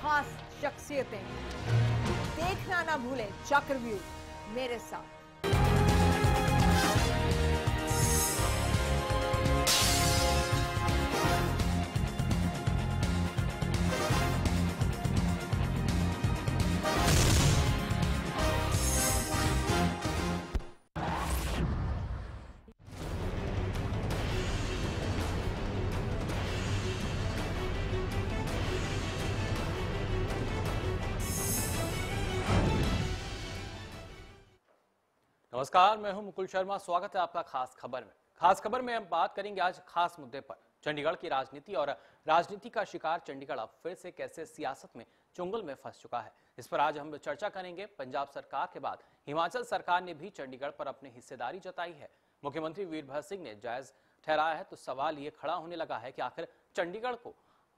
खास शख्सियतें। देखना ना भूलें चक्रव्यूह मेरे साथ। नमस्कार, मैं हूं मुकुल शर्मा। स्वागत है आपका खास खबर में। खास खबर में हम बात करेंगे आज खास मुद्दे पर, चंडीगढ़ की राजनीति और राजनीति का शिकार चंडीगढ़ अब फिर से कैसे सियासत में चुंगल में फंस चुका है। इस पर आज हम चर्चा करेंगे। पंजाब सरकार के बाद हिमाचल सरकार ने भी चंडीगढ़ पर अपनी हिस्सेदारी जताई है। मुख्यमंत्री वीरभद्र सिंह ने जायज ठहराया है, तो सवाल ये खड़ा होने लगा है कि आखिर चंडीगढ़ को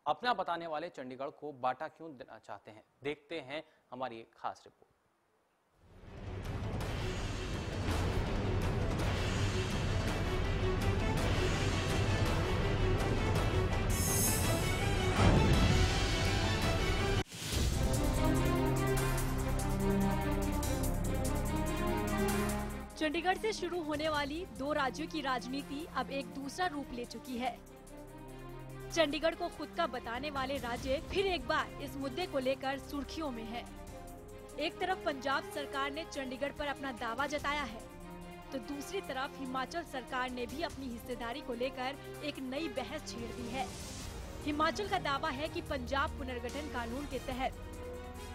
अपना बताने वाले चंडीगढ़ को बांटा क्यों देना चाहते हैं। देखते हैं हमारी एक खास रिपोर्ट। चंडीगढ़ से शुरू होने वाली दो राज्यों की राजनीति अब एक दूसरा रूप ले चुकी है। चंडीगढ़ को खुद का बताने वाले राज्य फिर एक बार इस मुद्दे को लेकर सुर्खियों में है। एक तरफ पंजाब सरकार ने चंडीगढ़ पर अपना दावा जताया है, तो दूसरी तरफ हिमाचल सरकार ने भी अपनी हिस्सेदारी को लेकर एक नई बहस छेड़ दी है। हिमाचल का दावा है कि पंजाब पुनर्गठन कानून के तहत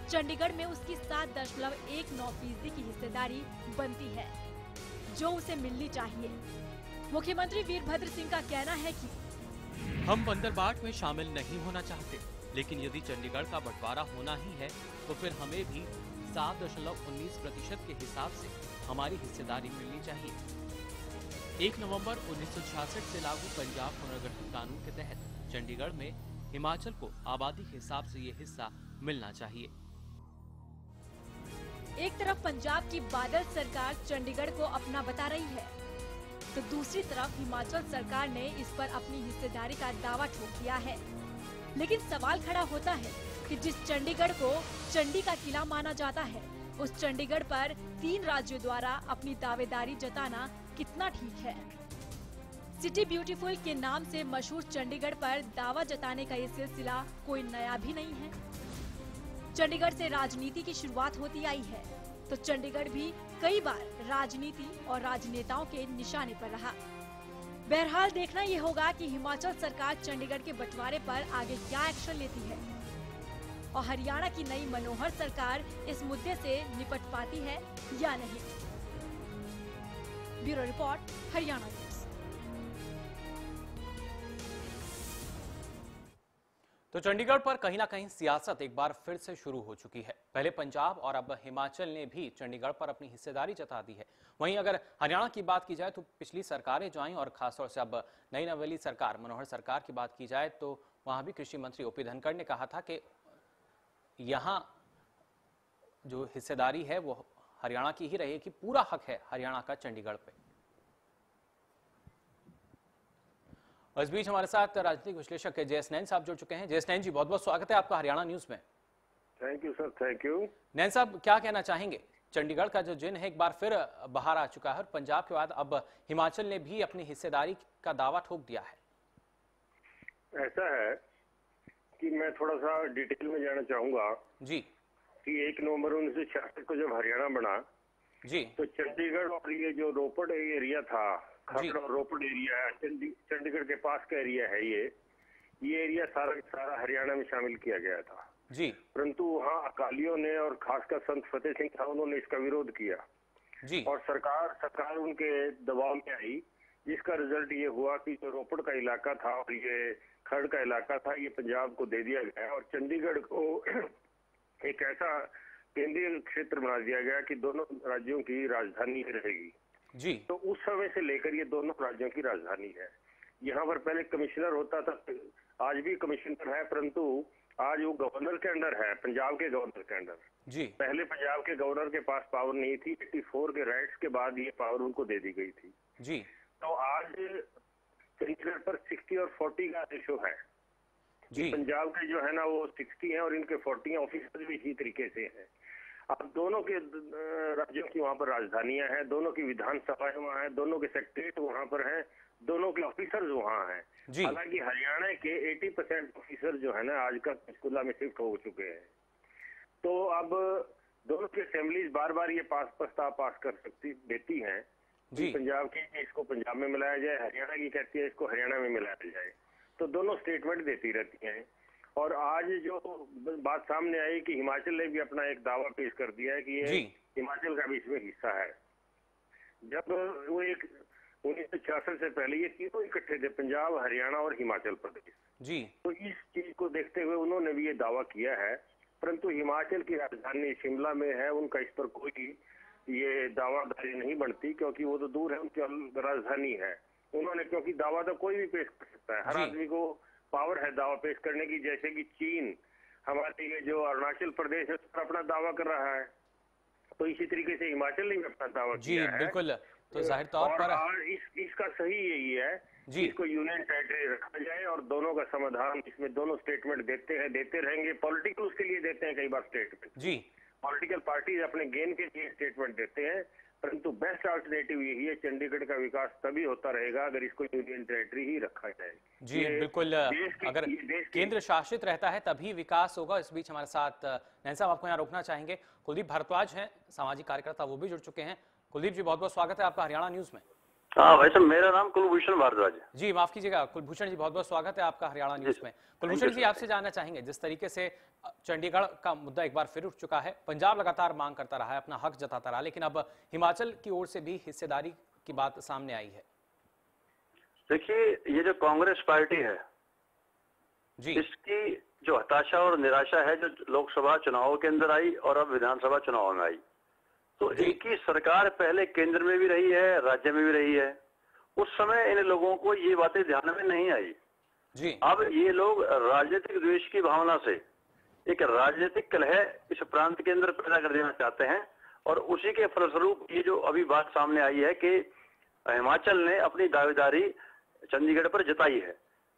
चंडीगढ़ में उसकी 7.19% की हिस्सेदारी बनती है, जो उसे मिलनी चाहिए। मुख्यमंत्री वीरभद्र सिंह का कहना है कि हम बंदरबाट में शामिल नहीं होना चाहते, लेकिन यदि चंडीगढ़ का बंटवारा होना ही है तो फिर हमें भी 7.19% के हिसाब से हमारी हिस्सेदारी मिलनी चाहिए। 1 नवंबर 1966 से लागू पंजाब पुनर्गठन कानून के तहत चंडीगढ़ में हिमाचल को आबादी के हिसाब से ये हिस्सा मिलना चाहिए। एक तरफ पंजाब की बादल सरकार चंडीगढ़ को अपना बता रही है, तो दूसरी तरफ हिमाचल सरकार ने इस पर अपनी हिस्सेदारी का दावा ठोक दिया है। लेकिन सवाल खड़ा होता है कि जिस चंडीगढ़ को चंडी का किला माना जाता है, उस चंडीगढ़ पर 3 राज्यों द्वारा अपनी दावेदारी जताना कितना ठीक है। सिटी ब्यूटीफुल के नाम से मशहूर चंडीगढ़ पर दावा जताने का ये सिलसिला कोई नया भी नहीं है। चंडीगढ़ से राजनीति की शुरुआत होती आई है, तो चंडीगढ़ भी कई बार राजनीति और राजनेताओं के निशाने पर रहा। बहरहाल देखना ये होगा कि हिमाचल सरकार चंडीगढ़ के बंटवारे पर आगे क्या एक्शन लेती है और हरियाणा की नई मनोहर सरकार इस मुद्दे से निपट पाती है या नहीं। Bureau report, Haryana news. तो चंडीगढ़ पर कहीं ना कहीं सियासत एक बार फिर से शुरू हो चुकी है। पहले पंजाब और अब हिमाचल ने भी चंडीगढ़ पर अपनी हिस्सेदारी जता दी है। वहीं अगर हरियाणा की बात की जाए तो पिछली सरकारें जो आई और खासतौर से अब नई नवेली सरकार मनोहर सरकार की बात की जाए तो वहां भी कृषि मंत्री ओपी धनखड़ ने कहा था कि यहाँ जो हिस्सेदारी है वो हरियाणा की ही रही, कि पूरा हक है हरियाणा का चंडीगढ़ पे। इस बीच हमारे साथ राजनीतिक विश्लेषक जयेश नैन साहब जुड़ चुके हैं। जयेश नैन जी, बहुत बहुत स्वागत है आपका हरियाणा न्यूज में। Thank you sir, thank you. Nain sahab, क्या कहना चाहेंगे? चंडीगढ़ का जो जिन है एक बार फिर बाहर आ चुका है और पंजाब के बाद अब हिमाचल ने भी अपनी हिस्सेदारी का दावा ठोक दिया है। ऐसा है कि मैं थोड़ा सा डिटेल में जाना चाहूंगा जी कि 1 नवंबर 1966 को जब हरियाणा बना जी, तो चंडीगढ़ और ये जो रोपड़ एरिया था, खरड़ और रोपड़ एरिया, चंडीगढ़ के पास का एरिया है, ये एरिया सारा हरियाणा में शामिल किया गया था जी। परंतु वहाँ अकालियों ने और खासकर संत फतेह सिंह था, उन्होंने इसका विरोध किया जी। और सरकार उनके दबाव में आई, जिसका रिजल्ट ये हुआ कि जो रोपड़ का इलाका था और ये खरड़ का इलाका था, ये पंजाब को दे दिया गया और चंडीगढ़ को एक ऐसा केंद्रीय क्षेत्र बना दिया गया कि दोनों राज्यों की राजधानी रहेगी जी। तो उस समय से लेकर ये दोनों राज्यों की राजधानी है। यहाँ पर पहले कमिश्नर होता था, आज भी कमिश्नर है, परंतु आज वो गवर्नर के अंडर है, पंजाब के गवर्नर के अंडर जी। पहले पंजाब के गवर्नर के पास पावर नहीं थी, 84 के राइट्स के बाद ये पावर उनको दे दी गई थी जी। तो आज चंडीगढ़ पर 60 और 40 का रेशो है जी। पंजाब के जो है ना वो 60 हैं और इनके 40 ऑफिसर भी इसी तरीके से हैं। अब दोनों के राज्यों की वहाँ पर राजधानियां हैं, दोनों की विधानसभाएं वहाँ हैं, दोनों के सेक्रेटरीट वहाँ पर हैं, दोनों के ऑफिसर्स वहाँ हैं। जी। हालांकि हरियाणा के 80% ऑफिसर जो है ना आजकल पंचकुला में शिफ्ट हो चुके हैं। तो अब दोनों की असेंबलीज बार बार ये प्रस्ताव पास कर देती हैं जी। पंजाब की इसको पंजाब में मिलाया जाए, हरियाणा की कहती है इसको हरियाणा में मिलाया जाए। तो दोनों स्टेटमेंट देती रहती हैं। और आज जो बात सामने आई कि हिमाचल ने भी अपना एक दावा पेश कर दिया है कि ये हिमाचल का भी इसमें हिस्सा है। जब वो एक 1966 से पहले ये तीनों इकट्ठे थे, पंजाब, हरियाणा और हिमाचल प्रदेश जी। तो इस चीज को देखते हुए उन्होंने भी ये दावा किया है, परंतु हिमाचल की राजधानी शिमला में है, उनका इस पर कोई ये दावादारी नहीं बनती क्योंकि वो तो दूर है, उनकी राजधानी है। उन्होंने क्योंकि दावा तो कोई भी पेश कर सकता है, हर आदमी को पावर है दावा पेश करने की। जैसे कि चीन हमारे ये जो अरुणाचल प्रदेश है उस पर अपना दावा कर रहा है, तो इसी तरीके से हिमाचल ने भी अपना दावा किया है। बिल्कुल। तो जाहिर तौर पर इसका सही यही है जी, इसको यूनियन टेरिटरी रखा जाए और दोनों का समाधान, इसमें दोनों स्टेटमेंट देते रहेंगे। पॉलिटिकल उसके लिए देते हैं कई बार स्टेटमेंट जी, पॉलिटिकल पार्टीज अपने गेन के लिए स्टेटमेंट देते हैं, परंतु बेस्ट अल्टरनेटिव यही है, चंडीगढ़ का विकास तभी होता रहेगा अगर इसको यूनियन टेरिटरी ही रखा जाए। जी बिल्कुल। अगर केंद्र शासित रहता है तभी विकास होगा। इस बीच हमारे साथ नैन साहब आपको यहाँ रोकना चाहेंगे। कुलदीप भारद्वाज हैं, सामाजिक कार्यकर्ता, वो भी जुड़ चुके हैं। कुलदीप जी बहुत बहुत स्वागत है आपका हरियाणा न्यूज में। हाँ भाई साहब, मेरा नाम कुलभूषण भारद्वाज है। जी माफ कीजिएगा कुलभूषण जी, बहुत बहुत स्वागत है आपका हरियाणा न्यूज में। कुलभूषण जी आपसे जानना चाहेंगे, जिस तरीके से चंडीगढ़ का मुद्दा एक बार फिर उठ चुका है, पंजाब लगातार मांग करता रहा है, अपना हक जताता रहा, लेकिन अब हिमाचल की ओर से भी हिस्सेदारी की बात सामने आई है। देखिए, ये जो कांग्रेस पार्टी है जी, इसकी जो हताशा और निराशा है, जो लोकसभा चुनाव के अंदर आई और अब विधानसभा चुनाव में आई, तो इनकी सरकार पहले केंद्र में भी रही है, राज्य में भी रही है। उस समय इन लोगों को ये बातें ध्यान में नहीं आई जी। अब ये लोग राजनीतिक द्वेष की भावना से एक राजनीतिक कलह इस प्रांत के अंदर पैदा कर देना चाहते हैं, और उसी के फलस्वरूप ये जो अभी बात सामने आई है कि हिमाचल ने अपनी दावेदारी चंडीगढ़ पर जताई है।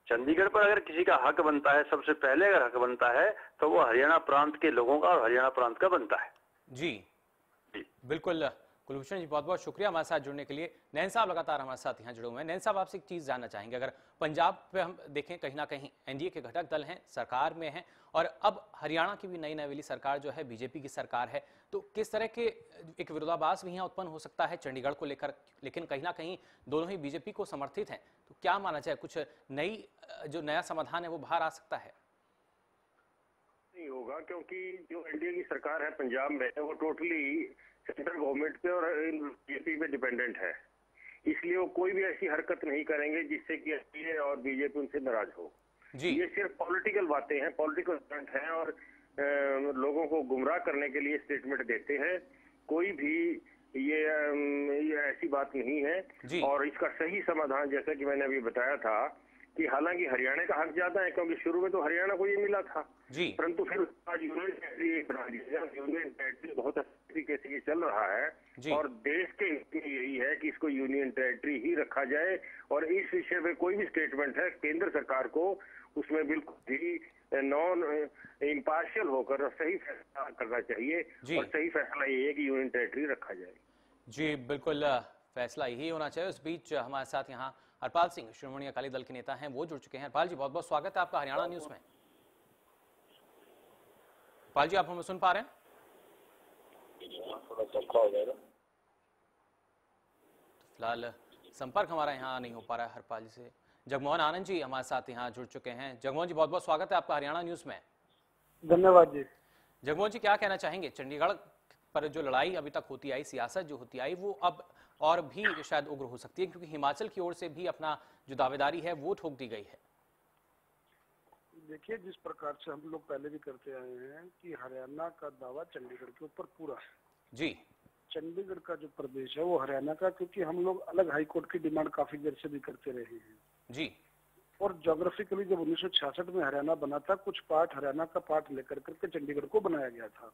चंडीगढ़ पर अगर किसी का हक बनता है, सबसे पहले अगर हक बनता है तो वो हरियाणा प्रांत के लोगों का और हरियाणा प्रांत का बनता है जी। बिल्कुल कुलभूषण जी, बहुत बहुत शुक्रिया हमारे साथ जुड़ने के लिए। नैन साहब लगातार हमारे साथ यहाँ जुड़े हुए हैं। नैन साहब आपसे एक चीज जानना चाहेंगे, अगर पंजाब पे हम देखें, कहीं ना कहीं एनडीए के घटक दल हैं, सरकार में हैं, और अब हरियाणा की भी नई नवेली सरकार जो है बीजेपी की सरकार है, तो किस तरह के एक विरोधाभास भी यहाँ उत्पन्न हो सकता है चंडीगढ़ को लेकर, लेकिन कहीं ना कहीं दोनों ही बीजेपी को समर्थित हैं, तो क्या माना जाए, कुछ नई जो नया समाधान है वो बाहर आ सकता है? नहीं होगा, क्योंकि जो एनडीए की सरकार है पंजाब में वो टोटली सेंट्रल गवर्नमेंट पे और बीजेपी पे डिपेंडेंट है, इसलिए वो कोई भी ऐसी हरकत नहीं करेंगे जिससे कि एनडीए और बीजेपी उनसे नाराज हो जी। ये सिर्फ पॉलिटिकल बातें हैं, पॉलिटिकल स्टंट हैं, और लोगों को गुमराह करने के लिए स्टेटमेंट देते हैं। कोई भी ये ऐसी बात नहीं है। और इसका सही समाधान, जैसा कि मैंने अभी बताया था, कि हालांकि हरियाणा का हक ज्यादा है क्योंकि शुरू में तो हरियाणा को ये मिला था जी, परंतु फिर आज यूनियन टेरिटरी बना दिया। यूनियन टेरिटरी बहुत अच्छी तरीके से ये चल रहा है और देश के हित में यही है कि इसको यूनियन टेरिटरी ही रखा जाए, और इस विषय में कोई भी स्टेटमेंट है केंद्र सरकार को उसमें बिल्कुल भी नॉन इम्पार्शियल होकर सही फैसला करना चाहिए, और सही फैसला ये है कि यूनियन टेरिटरी रखा जाए जी। बिल्कुल फैसला यही होना चाहिए। उस बीच हमारे साथ यहाँ हरपाल सिंह, श्रोमणी अकाली दल के नेता हैं, वो जुड़ चुके हैं। हरपाल जी बहुत बहुत स्वागत है आपका हरियाणा न्यूज में। हरपाल जी आप हमें सुन पा रहे हैं? फिलहाल संपर्क हमारा यहाँ नहीं हो पा रहा है हरपाल जी से। जगमोहन आनंद जी हमारे साथ यहाँ जुड़ चुके हैं। जगमोहन जी बहुत बहुत स्वागत है आपका हरियाणा न्यूज में। धन्यवाद जी। जगमोहन जी क्या कहना चाहेंगे, चंडीगढ़ पर जो लड़ाई अभी तक होती आई, सियासत जो होती आई, वो अब और भी शायद उग्र हो सकती है, क्योंकि हिमाचल की ओर से भी अपना जो दावेदारी है वो ठोक दी गई है। देखिए, जिस प्रकार से हम लोग पहले भी करते आए हैं कि हरियाणा का दावा चंडीगढ़ के ऊपर पूरा है जी। चंडीगढ़ का जो प्रदेश है वो हरियाणा का, क्योंकि हम लोग अलग हाईकोर्ट की डिमांड काफी देर से भी करते रहे हैं जी। और ज्योग्राफिकली जब 1966 में हरियाणा बना था, कुछ पार्ट हरियाणा का पार्ट लेकर करके चंडीगढ़ को बनाया गया था।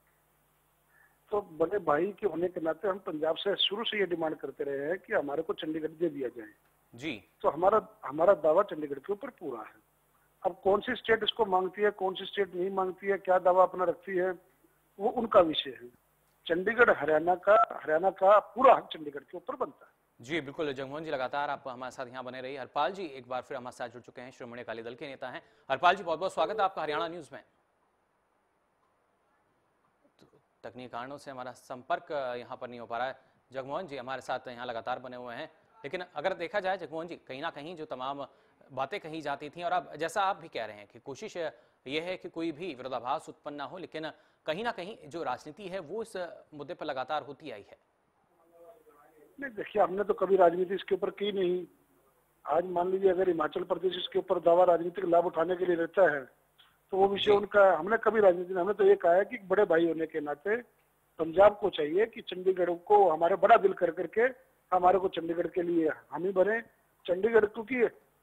तो बड़े भाई के होने के नाते हम पंजाब से शुरू से ये डिमांड करते रहे हैं कि हमारे को चंडीगढ़ दे दिया जाए जी। तो हमारा दावा चंडीगढ़ के ऊपर पूरा है। अब कौन सी स्टेट इसको मांगती है, कौन सी स्टेट नहीं मांगती है, क्या दावा अपना रखती है, वो उनका विषय है। चंडीगढ़ हरियाणा का पूरा हक चंडीगढ़ के ऊपर बनता है। जी बिल्कुल जगमोहन जी, लगातार आप हमारे साथ यहाँ बने रहिए। हरपाल जी एक बार फिर हमारे साथ जुड़ चुके हैं, श्रोमणी अकाली दल के नेता हैं। हरपाल जी बहुत बहुत स्वागत है आपका हरियाणा न्यूज में। तकनीकी कारणों से हमारा संपर्क यहाँ पर नहीं हो पा रहा है। जगमोहन जी हमारे साथ यहाँ लगातार बने हुए हैं, लेकिन अगर देखा जाए जगमोहन जी, कहीं ना कहीं जो तमाम बातें कही जाती थी और अब जैसा आप भी कह रहे हैं कि कोशिश ये है कि कोई भी विरोधाभास उत्पन्न ना हो, लेकिन कहीं ना कहीं जो राजनीति है वो इस मुद्दे पर लगातार होती आई है। नहीं देखिए, हमने तो कभी राजनीति इसके ऊपर की नहीं। आज मान लीजिए अगर हिमाचल प्रदेश इसके ऊपर दावा राजनीतिक लाभ उठाने के लिए रहता है तो वो विषय उनका, हमने कभी राजनीति, हमने तो ये कहा है कि बड़े भाई होने के नाते पंजाब को चाहिए कि चंडीगढ़ को हमारे बड़ा दिल कर करके हमारे को चंडीगढ़ के लिए हम ही बने। चंडीगढ़ क्योंकि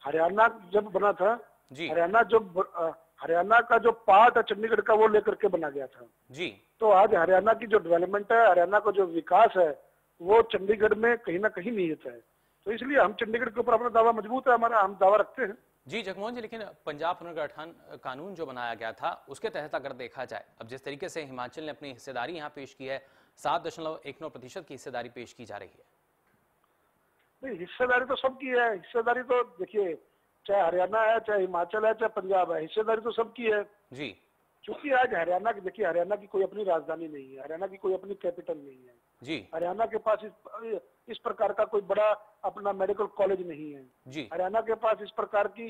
हरियाणा जब बना था, हरियाणा का जो पार्ट है चंडीगढ़ का वो लेकर के बना गया था जी। तो आज हरियाणा की जो डेवलपमेंट है, हरियाणा का जो विकास है वो चंडीगढ़ में कहीं ना कहीं नहीं होता है। तो इसलिए हम चंडीगढ़ के ऊपर अपना दावा मजबूत है, हमारा हम दावा रखते हैं। जी जगमोहन जी, लेकिन पंजाब पुनर्गठन कानून जो बनाया गया था उसके तहत अगर देखा जाए, अब जिस तरीके से हिमाचल ने अपनी हिस्सेदारी यहाँ पेश की है, 7.19% की हिस्सेदारी पेश की जा रही है। नहीं, हिस्सेदारी तो सबकी है। हिस्सेदारी तो देखिए, चाहे हरियाणा है, चाहे हिमाचल है, चाहे पंजाब है, हिस्सेदारी तो सबकी है जी। क्योंकि आज हरियाणा की, देखिए हरियाणा की कोई अपनी राजधानी नहीं है, हरियाणा की कोई अपनी कैपिटल नहीं है जी। हरियाणा के पास इस प्रकार का कोई बड़ा अपना मेडिकल कॉलेज नहीं है जी। हरियाणा के पास इस प्रकार की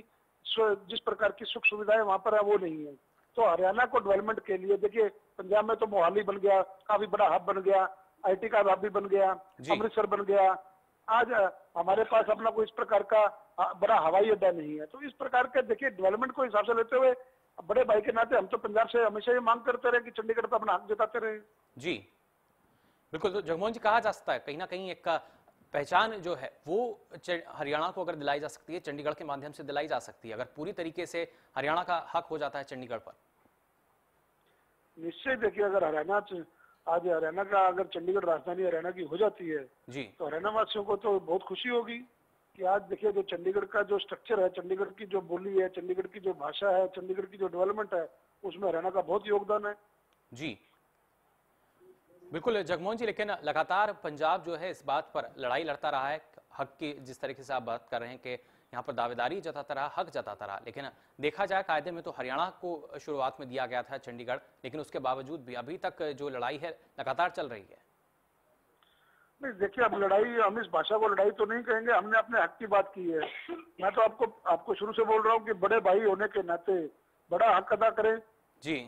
जिस प्रकार की सुख सुविधाएं वहां पर है वो नहीं है। तो हरियाणा को डेवलपमेंट के लिए देखिए, पंजाब में तो मोहाली बन गया, काफी बड़ा हब बन गया, IT का हब भी बन गया, अमृतसर बन गया। आज हमारे पास अपना कोई इस प्रकार का बड़ा हवाई अड्डा नहीं है। तो इस प्रकार के देखिए डेवलपमेंट को हिसाब से लेते हुए बड़े भाई के नाते हम तो पंजाब से हमेशा ये मांग करते रहे कि चंडीगढ़ पर अपना हक जताते रहे। जी बिल्कुल। तो जगमोहन जी, कहा जा सकता है कहीं ना कहीं एक पहचान जो है वो हरियाणा को अगर दिलाई जा सकती है, चंडीगढ़ के माध्यम से दिलाई जा सकती है, अगर पूरी तरीके से हरियाणा का हक हो जाता है चंडीगढ़ पर। निश्चय देखिए, अगर आज हरियाणा का अगर चंडीगढ़ राजधानी हरियाणा की हो जाती है जी, तो हरियाणा वासियों को तो बहुत खुशी होगी कि आज देखिए जो चंडीगढ़ का जो स्ट्रक्चर है, चंडीगढ़ की जो बोली है, चंडीगढ़ की जो भाषा है, चंडीगढ़ की जो डेवलपमेंट है, उसमें हरियाणा का बहुत योगदान है। जी बिल्कुल जगमोहन जी, लेकिन लगातार पंजाब जो है इस बात पर लड़ाई लड़ता रहा है, हक की जिस तरीके से आप बात कर रहे हैं कि यहाँ पर दावेदारी जताता रहा, हक जताता रहा, लेकिन देखा जाए कायदे में तो हरियाणा को शुरुआत में दिया गया था चंडीगढ़, लेकिन उसके बावजूद भी अभी तक जो लड़ाई है लगातार चल रही है। नहीं देखिए, अब लड़ाई, हम इस भाषा को लड़ाई तो नहीं कहेंगे, हमने अपने हक की बात की है। मैं तो आपको शुरू से बोल रहा हूँ कि बड़े भाई होने के नाते बड़ा हक अदा करें जी।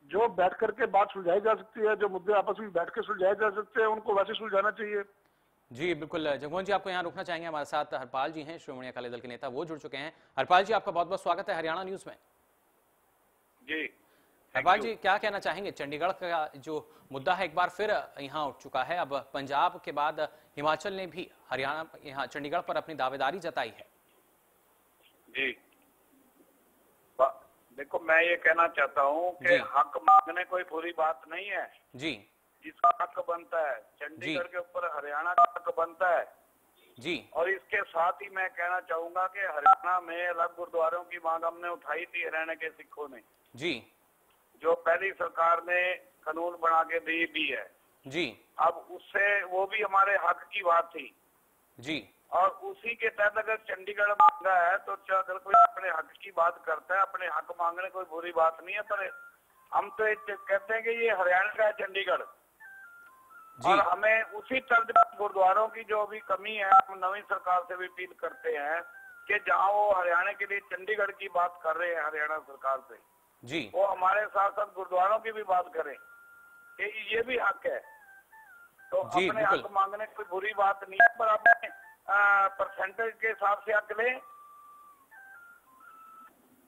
जो बैठ करके बात सुलझाई जा सकती है, जो मुद्दे आपस में बैठ के सुलझाए जा सकते हैं, उनको वैसे सुलझाना चाहिए। जी बिल्कुल जगमोहन जी, आपको यहाँ रुकना चाहेंगे। हमारे साथ हरपाल जी हैं, श्रोमणी अकाली दल के नेता, वो जुड़ चुके हैं। हरपाल जी, आपका बहुत बहुत स्वागत है हरियाणा न्यूज में। जी हरपाल जी, क्या कहना चाहेंगे? चंडीगढ़ का जो मुद्दा है एक बार फिर यहाँ उठ चुका है, अब पंजाब के बाद हिमाचल ने भी हरियाणा यहाँ चंडीगढ़ पर अपनी दावेदारी जताई है। जी देखो, मैं ये कहना चाहता हूँ कि हक मांगने कोई बुरी बात नहीं है जी। जिसका हक बनता है, चंडीगढ़ के ऊपर हरियाणा का हक बनता है जी। और इसके साथ ही मैं कहना चाहूंगा कि हरियाणा में अलग गुरुद्वारों की मांग हमने उठाई थी हरियाणा के सिखों ने जी, जो पहली सरकार ने कानून बना के दी भी है जी। अब उससे वो भी हमारे हक की बात थी जी, और उसी के तहत अगर चंडीगढ़ मांगा है तो अगर कोई अपने हक की बात करता है, अपने हक मांगने कोई बुरी बात नहीं है। पर हम तो कहते हैं कि ये हरियाणा का है चंडीगढ़, और हमें उसी तर्ज पर गुरुद्वारों की जो भी कमी है, हम नवी सरकार से भी अपील करते हैं कि जहां वो हरियाणा के लिए चंडीगढ़ की बात कर रहे हैं हरियाणा सरकार से जी, वो हमारे साथ साथ गुरुद्वारों की भी बात करें कि ये भी हक है। तो अपने हक मांगने कोई बुरी बात नहीं है, पर अपने परसेंटेज के हिसाब से हक लें।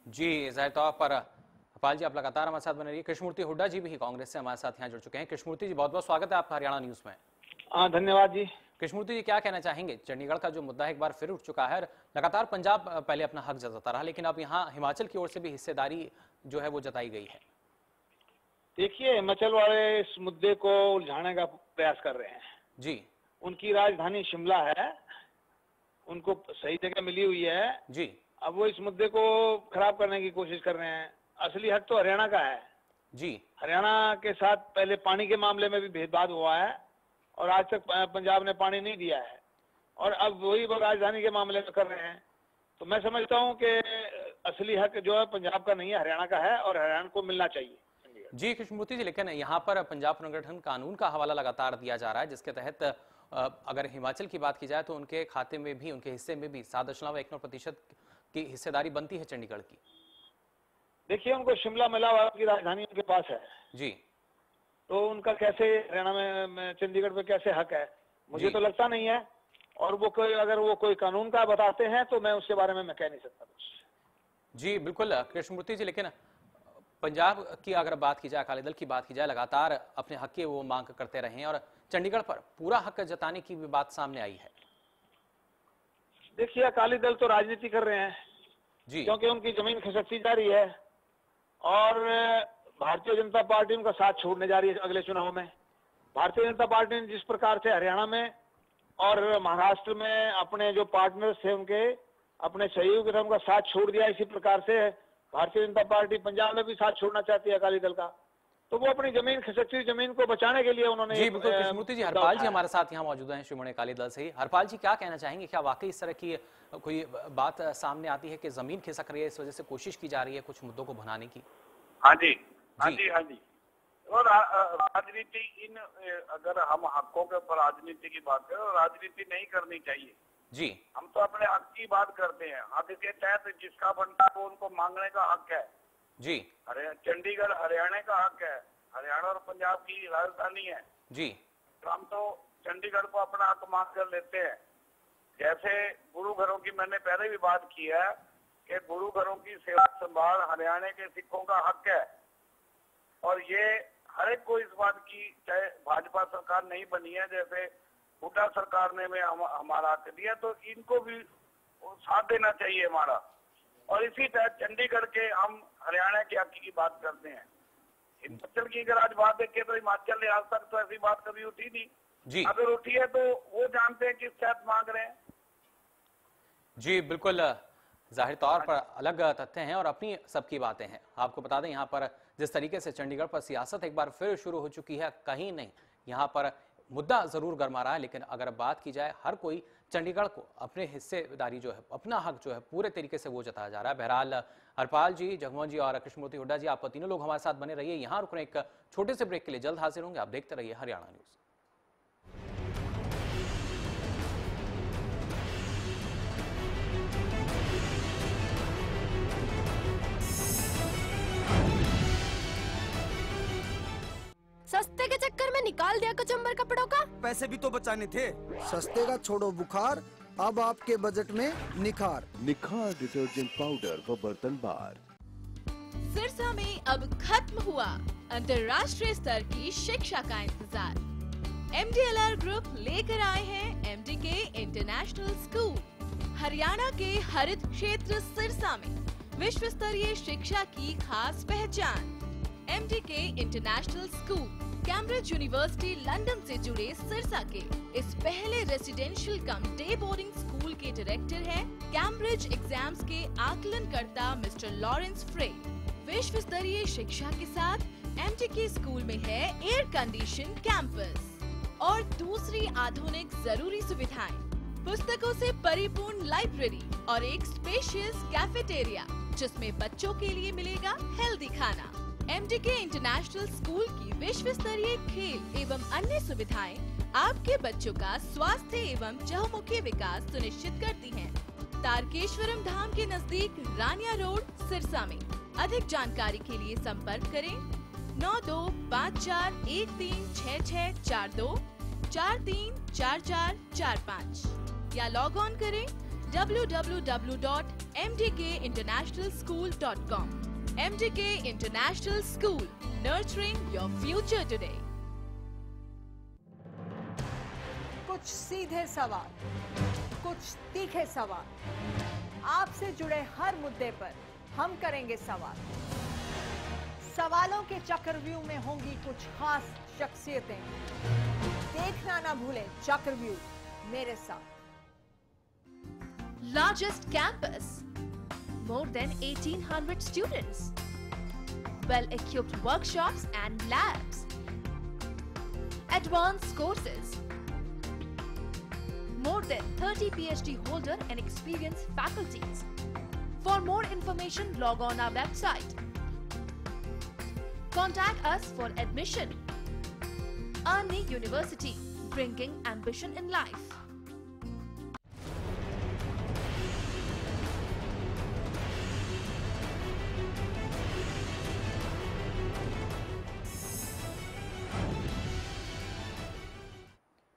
जी जाहिर तौर पर हरपाल जी, आप लगातार हमारे साथ बने रहिए। कृष्णमूर्ति हुड्डा जी भी कांग्रेस से हमारे साथ यहाँ जुड़ चुके हैं। कृष्णमूर्ति जी, बहुत बहुत स्वागत है आपका हरियाणा न्यूज में। हाँ, धन्यवाद जी। कृष्णमूर्ति जी, क्या कहना चाहेंगे? चंडीगढ़ का जो मुद्दा है एक बार फिर उठ चुका है, लगातार पंजाब पहले अपना हक जताता रहा, लेकिन अब यहाँ हिमाचल की ओर से भी हिस्सेदारी जो है वो जताई गई है। देखिए, हिमाचल वाले इस मुद्दे को उलझाने का प्रयास कर रहे हैं जी। उनकी राजधानी शिमला है, उनको सही जगह मिली हुई है जी, अब वो इस मुद्दे को खराब करने की कोशिश कर रहे हैं। असली हक तो हरियाणा का है जी। हरियाणा के साथ पहले पानी के मामले में भी भेदभाव हुआ है और आज तक पंजाब ने पानी नहीं दिया है, और अब वही राजधानी के मामले में कर रहे हैं। तो मैं समझता हूं कि असली हक जो है पंजाब का नहीं है, हरियाणा का है, और हरियाणा को मिलना चाहिए। जी कृष्णमूर्ति जी, लेकिन यहाँ पर पंजाब पुनर्गठन कानून का हवाला लगातार दिया जा रहा है, जिसके तहत अगर हिमाचल की बात की जाए तो उनके खाते में भी, उनके हिस्से में भी 7.19% की हिस्सेदारी बनती है चंडीगढ़ की। देखिए, उनको शिमला मिलावट की राजधानी उनके पास है जी, तो उनका कैसे हरियाणा में चंडीगढ़ पे कैसे हक है, मुझे तो लगता नहीं है। और वो कोई, अगर वो कोई कानून का बताते हैं तो मैं उसके बारे में मैं कह नहीं सकता कुछ। जी बिल्कुल कृष्णमूर्ति जी, लेकिन पंजाब की अगर बात की जाए, अकाली दल की बात की जाए, लगातार अपने हक की वो मांग करते रहे हैं और चंडीगढ़ पर पूरा हक जताने की भी बात सामने आई है। देखिए, अकाली दल तो राजनीति कर रहे हैं जी, क्योंकि उनकी जमीन खिसकती जा रही है और भारतीय जनता पार्टी उनका साथ छोड़ने जा रही है अगले चुनाव में। भारतीय जनता पार्टी ने जिस प्रकार से हरियाणा में और महाराष्ट्र में अपने जो पार्टनर्स थे उनके अपने सहयोगी थे उनका साथ छोड़ दिया, इसी प्रकार से भारतीय जनता पार्टी पंजाब में भी साथ छोड़ना चाहती है अकाली दल का। तो वो अपनी जमीन खिसकती हुई जमीन को बचाने के लिए उन्होंने जी बिल्कुल कृष्णमूर्ति जी, हरपाल जी हमारे साथ यहाँ मौजूद हैं शिरोमणि अकाली दल से ही। हरपाल जी, क्या कहना चाहेंगे, क्या वाकई इस तरह की कोई बात सामने आती है कि जमीन खिसक रही है, इस वजह से कोशिश की जा रही है कुछ मुद्दों को भुनाने की? हाँ जी, हाँ जी, हाँ जी। और राजनीति इन, अगर हम हकों के ऊपर राजनीति की बात करें, राजनीति नहीं करनी चाहिए जी। हम तो अपने हक की बात करते हैं। हक के तहत जिसका बनता है वो उनको मांगने का हक है जी। चंडीगढ़ हरियाणा का हक है, हरियाणा और पंजाब की राजधानी है जी। तो हम तो चंडीगढ़ को अपना हक मांग कर लेते हैं। जैसे गुरु घरों की मैंने पहले भी बात की है कि गुरु घरों की सेवा संभाल हरियाणा के सिखों का हक है, और ये हर एक को इस बात की, चाहे भाजपा सरकार नहीं बनी है, जैसे हुड्डा सरकार ने में हमारा हक दिया, तो इनको भी साथ देना चाहिए हमारा। और इसी तहत चंडीगढ़ के हम हरियाणा के हक की बात करते हैं। हिमाचल की अगर आज बात देखें तो हिमाचल ने आज तक तो ऐसी बात कभी उठी नहीं जी। अगर उठी है तो वो जानते हैं किस तहत मांग रहे हैं। जी बिल्कुल, जाहिर तौर पर अलग तथ्य हैं और अपनी सबकी बातें हैं। आपको बता दें, यहाँ पर जिस तरीके से चंडीगढ़ पर सियासत एक बार फिर शुरू हो चुकी है, कहीं नहीं यहाँ पर मुद्दा जरूर गर्मा रहा है, लेकिन अगर बात की जाए, हर कोई चंडीगढ़ को अपने हिस्सेदारी जो है, अपना हक जो है, पूरे तरीके से वो जताया जा रहा है। बहरहाल हरपाल जी, जगमोहन जी और कृष्णमूर्ति हुड्डा जी, आप तीनों लोग हमारे साथ बने रहिए। यहाँ रुकने एक छोटे से ब्रेक के लिए जल्द हाजिर होंगे। आप देखते रहिए हरियाणा न्यूज। सस्ते के चक्कर में निकाल दिया कचंबर कपड़ों का। पैसे भी तो बचाने थे। सस्ते का छोड़ो बुखार, अब आपके बजट में निखार। निखार डिटर्जेंट पाउडर व बर्तन बार। सिरसा में अब खत्म हुआ अंतर्राष्ट्रीय स्तर की शिक्षा का इंतजार। MDLR ग्रुप लेकर आए हैं MDK इंटरनेशनल स्कूल। हरियाणा के हरित क्षेत्र सिरसा में विश्व स्तरीय शिक्षा की खास पहचान। MDK international school Cambridge university London से जुड़े सिरसा के इस पहले रेसिडेंशियल कम डे बोर्डिंग स्कूल के डायरेक्टर हैं कैम्ब्रिज एग्जाम्स के आकलनकर्ता मिस्टर लॉरेंस फ्रे। विश्व स्तरीय शिक्षा के साथ MDK स्कूल में है एयर कंडीशन कैंपस और दूसरी आधुनिक जरूरी सुविधाएं, पुस्तकों से परिपूर्ण लाइब्रेरी और एक स्पेशियस कैफेटेरिया जिसमें बच्चों के लिए मिलेगा हेल्दी खाना। MDK इंटरनेशनल स्कूल की विश्व स्तरीय खेल एवं अन्य सुविधाएं आपके बच्चों का स्वास्थ्य एवं चहुमुखी विकास सुनिश्चित करती हैं। तारकेश्वरम धाम के नजदीक रानिया रोड सिरसा में। अधिक जानकारी के लिए संपर्क करें 9254136642 434445 या लॉग ऑन करें www.mdkinternationalschool.com। MDK International School, nurturing your future today. कुछ सीधे सवाल, कुछ तीखे सवाल, आपसे जुड़े हर मुद्दे पर हम करेंगे सवाल। सवालों के चक्रव्यूह में होंगी कुछ खास शख्सियतें। देखना ना भूलें चक्रव्यूह मेरे साथ। Largest campus, more than 1,800 students. Well-equipped workshops and labs. Advanced courses. More than 30 PhD holder and experienced faculties. For more information, log on our website. Contact us for admission. Arni University, bringing ambition in life.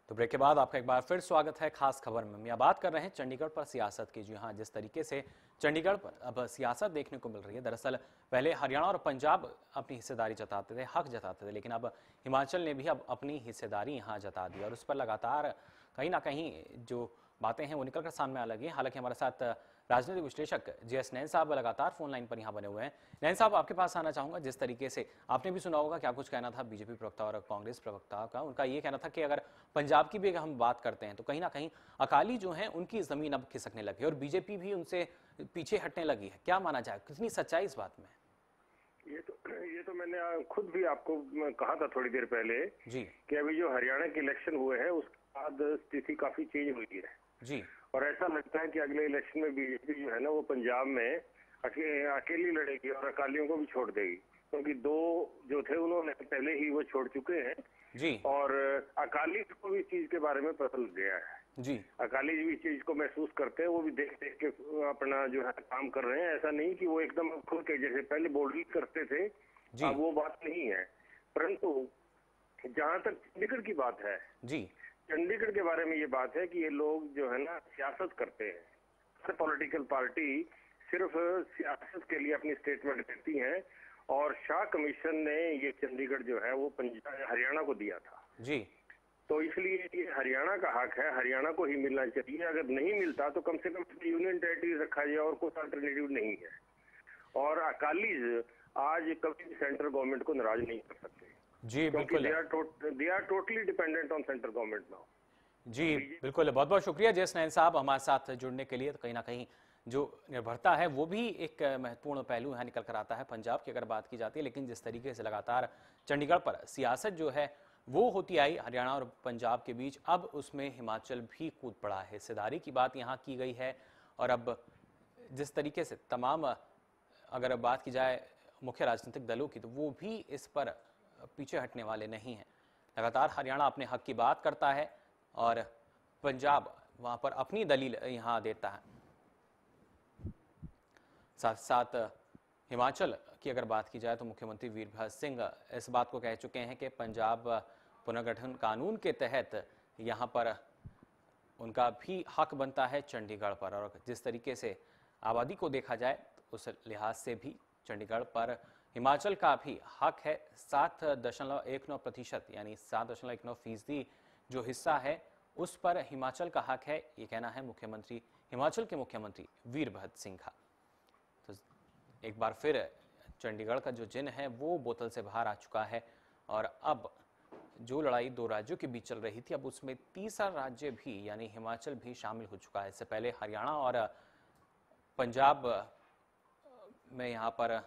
तो break के बाद आपका एक बार फिर स्वागत है खास खबर में। हम बात कर रहे हैं चंडीगढ़ पर सियासत की। जी हाँ, जिस तरीके से चंडीगढ़ पर अब सियासत देखने को मिल रही है, दरअसल पहले हरियाणा और पंजाब अपनी हिस्सेदारी जताते थे, हक जताते थे, लेकिन अब हिमाचल ने भी अब अपनी हिस्सेदारी यहाँ जता दी और उस पर लगातार कहीं ना कहीं जो बातें हैं वो निकल कर सामने आ लगी हैं। हालांकि हमारे साथ राजनीतिक विश्लेषक JS नैन साहब लगातार फोन लाइन पर यहाँ बने हुए हैं। नैन साहब, आपके पास आना चाहूंगा। जिस तरीके से आपने भी सुना होगा क्या कुछ कहना था बीजेपी प्रवक्ता और कांग्रेस प्रवक्ता का, उनका ये कहना था कि अगर पंजाब की भी अगर हम बात करते हैं तो कहीं ना कहीं अकाली जो हैं उनकी जमीन अब खिसकने लगी और बीजेपी भी उनसे पीछे हटने लगी है। क्या माना जाए, कितनी सच्चाई इस बात में? ये तो मैंने खुद भी आपको कहा था थोड़ी देर पहले जी कि अभी जो हरियाणा के इलेक्शन हुए हैं उसके बाद स्थिति काफी चेंज हुई है जी, और ऐसा लगता है कि अगले इलेक्शन में बीजेपी जो है ना वो पंजाब में अकेली लड़ेगी और अकालियों को भी छोड़ देगी, क्योंकि दो जो थे उन्होंने पहले ही वो छोड़ चुके हैं जी, और अकाली को भी इस चीज के बारे में पता लग गया है जी। अकाली भी इस चीज को महसूस करते हैं, वो भी देख देख के अपना जो है काम कर रहे हैं। ऐसा नहीं कि वो एकदम खुल के जैसे पहले बोल्डली करते थे, अब वो बात नहीं है। परंतु जहां तक चंडीगढ़ की बात है जी, चंडीगढ़ के बारे में ये बात है कि ये लोग जो है ना सियासत करते हैं। हर पॉलिटिकल पार्टी सिर्फ सियासत के लिए अपनी स्टेटमेंट देती है और शाह कमीशन ने ये चंडीगढ़ जो है वो हरियाणा को दिया था जी, तो इसलिए ये हरियाणा का हक है, हरियाणा को ही मिलना चाहिए। अगर नहीं मिलता तो कम से कम यूनियन टेरिटरी रखा जाए और कोई अल्टरनेटिव नहीं है। और अकालीज आज कभी भी सेंट्रल गवर्नमेंट को नाराज नहीं कर सकते जी, बिल्कुल। They are totally dependent on central government now. जी बिल्कुल, बहुत बहुत शुक्रिया JS नैन साहब हमारे साथ जुड़ने के लिए। तो कहीं ना कहीं जो निर्भरता है वो भी एक महत्वपूर्ण पहलू यहाँ निकल कर आता है पंजाब की अगर बात की जाती है, लेकिन जिस तरीके से लगातार चंडीगढ़ पर सियासत जो है वो होती आई हरियाणा और पंजाब के बीच, अब उसमें हिमाचल भी कूद पड़ा है। हिस्सेदारी की बात यहाँ की गई है और अब जिस तरीके से तमाम अगर बात की जाए मुख्य राजनीतिक दलों की तो वो भी इस पर पीछे हटने वाले नहीं हैं। लगातार हरियाणा अपने हक की बात करता है और पंजाब वहां पर अपनी दलील यहाँ देता है। साथ साथ हिमाचल की अगर बात की जाए तो मुख्यमंत्री वीरभद्र सिंह इस बात को कह चुके हैं कि पंजाब पुनर्गठन कानून के तहत यहाँ पर उनका भी हक बनता है चंडीगढ़ पर। और जिस तरीके से आबादी को देखा जाए तो उस लिहाज से भी चंडीगढ़ पर हिमाचल का भी हक है। 7.19% यानी 7.19% जो हिस्सा है उस पर हिमाचल का हक है, ये कहना है मुख्यमंत्री हिमाचल के मुख्यमंत्री वीरभद्र सिंह का। तो एक बार फिर चंडीगढ़ का जो जिन है वो बोतल से बाहर आ चुका है और अब जो लड़ाई दो राज्यों के बीच चल रही थी अब उसमें तीसरा राज्य भी यानी हिमाचल भी शामिल हो चुका है। इससे पहले हरियाणा और पंजाब में यहाँ पर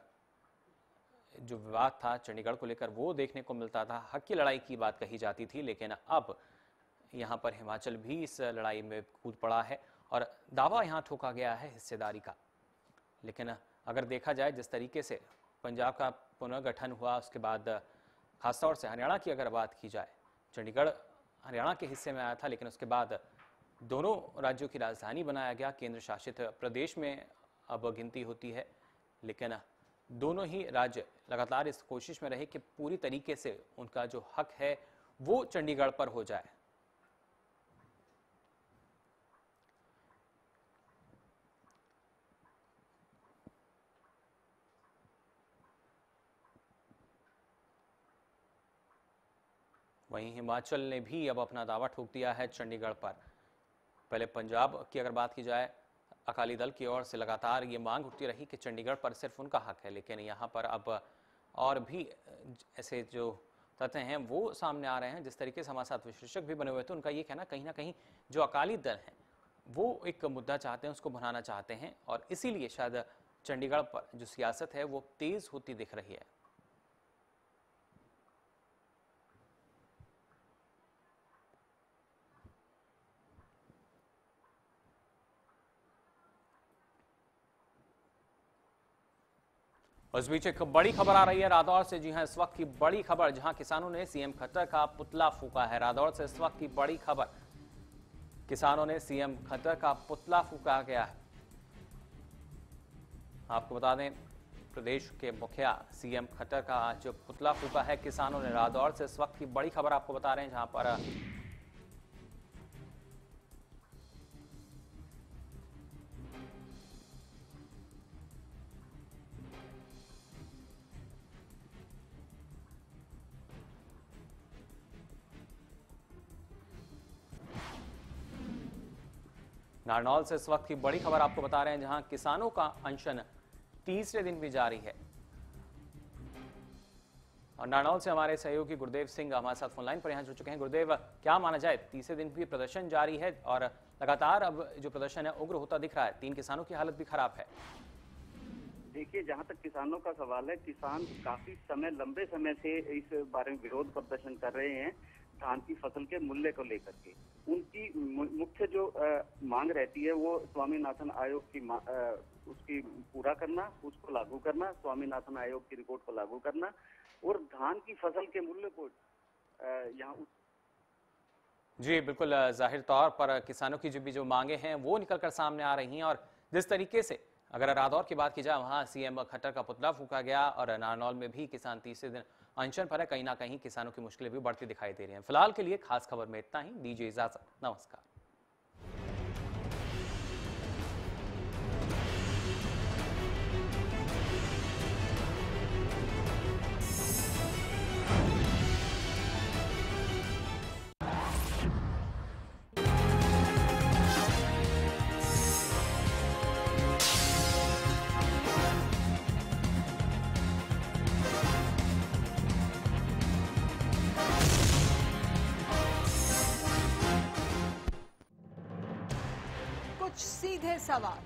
जो विवाद था चंडीगढ़ को लेकर वो देखने को मिलता था, हक की लड़ाई की बात कही जाती थी, लेकिन अब यहाँ पर हिमाचल भी इस लड़ाई में कूद पड़ा है और दावा यहाँ ठोका गया है हिस्सेदारी का। लेकिन अगर देखा जाए जिस तरीके से पंजाब का पुनर्गठन हुआ उसके बाद खासतौर से हरियाणा की अगर बात की जाए, चंडीगढ़ हरियाणा के हिस्से में आया था लेकिन उसके बाद दोनों राज्यों की राजधानी बनाया गया, केंद्र शासित प्रदेश में अब गिनती होती है, लेकिन दोनों ही राज्य लगातार इस कोशिश में रहे कि पूरी तरीके से उनका जो हक है वो चंडीगढ़ पर हो जाए। वहीं हिमाचल ने भी अब अपना दावा ठोक दिया है चंडीगढ़ पर। पहले पंजाब की अगर बात की जाए, अकाली दल की ओर से लगातार ये मांग उठती रही कि चंडीगढ़ पर सिर्फ उनका हक है, लेकिन यहाँ पर अब और भी ऐसे जो तथ्य हैं वो सामने आ रहे हैं। जिस तरीके से हमारे साथ विश्लेषक भी बने हुए थे, उनका ये कहना कहीं ना कहीं जो अकाली दल हैं वो एक मुद्दा चाहते हैं, उसको बनाना चाहते हैं और इसीलिए शायद चंडीगढ़ पर जो सियासत है वो तेज होती दिख रही है। उस बीच एक बड़ी खबर आ रही है रादौर से। जी हां, इस वक्त की बड़ी खबर, जहां किसानों ने सीएम खट्टर का पुतला फूका है। रादौर से इस वक्त की बड़ी खबर, किसानों ने सीएम खट्टर का पुतला फूका गया है। आपको बता दें, प्रदेश के मुखिया सीएम खट्टर का जो पुतला फूका है किसानों ने। रादौर से इस वक्त की बड़ी खबर आपको बता रहे हैं, जहां पर नारनौल से इस वक्त की बड़ी खबर आपको बता रहे हैं, जहां किसानों का अनशन तीसरे दिन भी जारी है। और नारनौल से हमारे सहयोगी गुरुदेव सिंह हमारे साथ फोनलाइन पर यहां जुड़ चुके हैं। गुरुदेव, क्या माना जाए, तीसरे दिन भी प्रदर्शन जारी है और लगातार अब जो प्रदर्शन है उग्र होता दिख रहा है, 3 किसानों की हालत भी खराब है। देखिए, जहां तक किसानों का सवाल है, किसान काफी लंबे समय से इस बारे में विरोध प्रदर्शन कर रहे हैं धान की फसल के मूल्य को लेकर के। उनकी मुख्य जो मांग रहती है वो स्वामीनाथन आयोग की उसकी पूरा करना, उसको लागू करना, स्वामीनाथन आयोग की रिपोर्ट को लागू करना और धान की फसल के मूल्य को यहाँ। जी बिल्कुल, जाहिर तौर पर किसानों की जो मांगे हैं वो निकलकर सामने आ रही हैं। और जिस तरीके से अगर रादौर की बात की जाए, वहां सीएम खट्टर का पुतला फूका गया और नारनौल में भी किसान तीसरे दिन अनशन पर है। कहीं ना कहीं किसानों की मुश्किलें भी बढ़ती दिखाई दे रही हैं। फिलहाल के लिए खास खबर में इतना ही। दीजिए इजाजत, नमस्कार। सीधे सवाल।